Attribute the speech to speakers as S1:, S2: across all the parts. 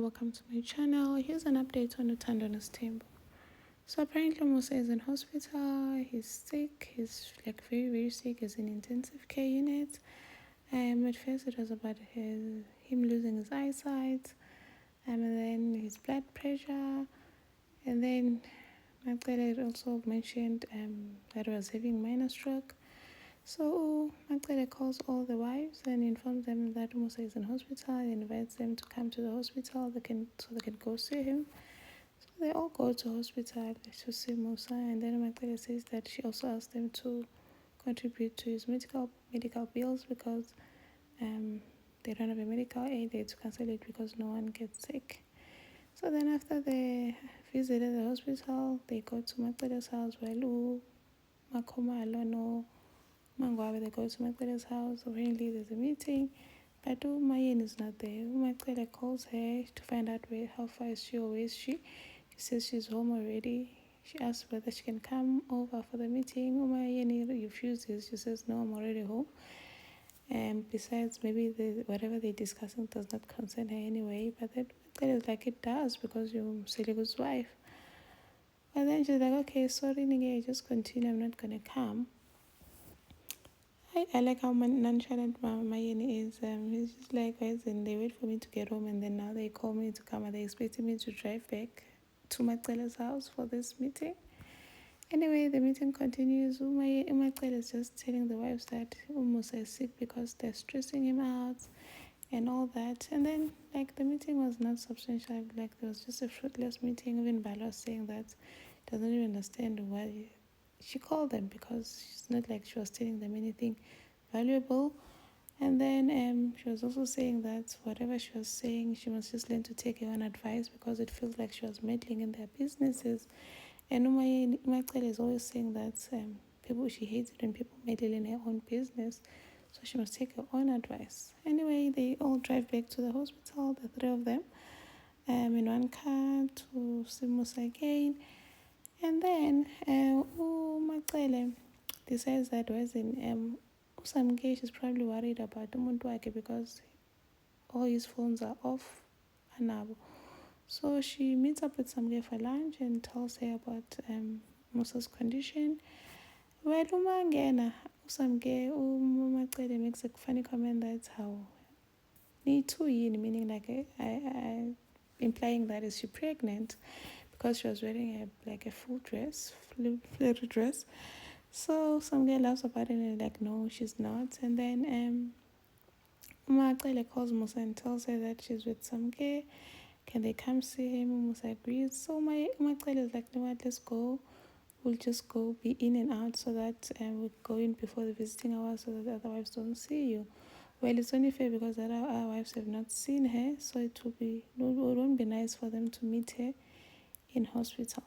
S1: welcome to my channel. Here's an update on Uthando Nesthembu. So apparently Musa is in hospital. He's sick. He's like very, very sick. He's in intensive care unit. At first it was about him losing his eyesight, and then his blood pressure, and then Magdalene also mentioned that he was having minor stroke. So Magdalene calls all the wives and informs them that Musa is in hospital and invites them to come to the hospital so they can go see him. So they all go to hospital to see Musa, and then Magdalene says that she also asked them to contribute to his medical bills because they don't have a medical aid. They had to cancel it because no one gets sick. So then after they visited the hospital, they go to Magdalene's house. Well, Makomalo no Mangwabe, they go to Magdalene's house. Apparently there's a meeting, but Mayen is not there. Magdalene calls her to find out how far is she or where is she. She says she's home already. She asks whether she can come over for the meeting. Mayen refuses. She says, no, I'm already home. And besides, maybe whatever they're discussing does not concern her anyway. But then Magdalene is like, it does because you're Seliku's wife. But then she's like, okay, sorry, Nige, just continue. I'm not going to come. I like how nonchalant Mayeni is. He's just like, they wait for me to get home and then now they call me to come and they expecting me to drive back to Macele's house for this meeting. Anyway, the meeting continues. Macele is just telling the wives that Musa is sick because they're stressing him out and all that. And then, like, the meeting was not substantial. Like, there was just a fruitless meeting. Even Bala was saying that doesn't even understand why she called them because it's not like she was telling them anything valuable. And then she was also saying that whatever she was saying, she must just learn to take her own advice because it feels like she was meddling in their businesses. And Umaycele is always saying that she hates it when people meddle in her own business, so she must take her own advice. Anyway, they all drive back to the hospital, the three of them, in one car to see Musa again. And then Macele decides that Usamke is probably worried about umuntu wakhe because all his phones are off anabo. So she meets up with Samke for lunch and tells her about Musa's condition. Well, Umangena, Usamke, Macele makes a funny comment that's how need to meaning like I implying that is she pregnant because she was wearing a full dress, flirty dress. So some girl laughs about it and like, no, she's not. And then Macele calls Musa and tells her that she's with some guy. Can they come see him? Musa agrees. So Macele is like, no, what, let's go. We'll just go be in and out so that we go in before the visiting hours so that the other wives don't see you. Well, it's only fair because our wives have not seen her, so it won't be nice for them to meet her in hospital.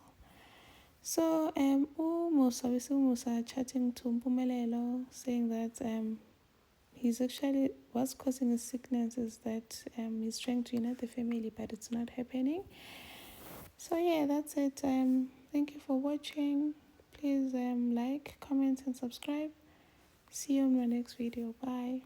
S1: So Musa chatting to Mpumelelo, saying that he's actually what's causing his sickness is that he's trying to unite the family, but it's not happening. So yeah, that's it. Thank you for watching. Please like, comment, and subscribe. See you in my next video. Bye.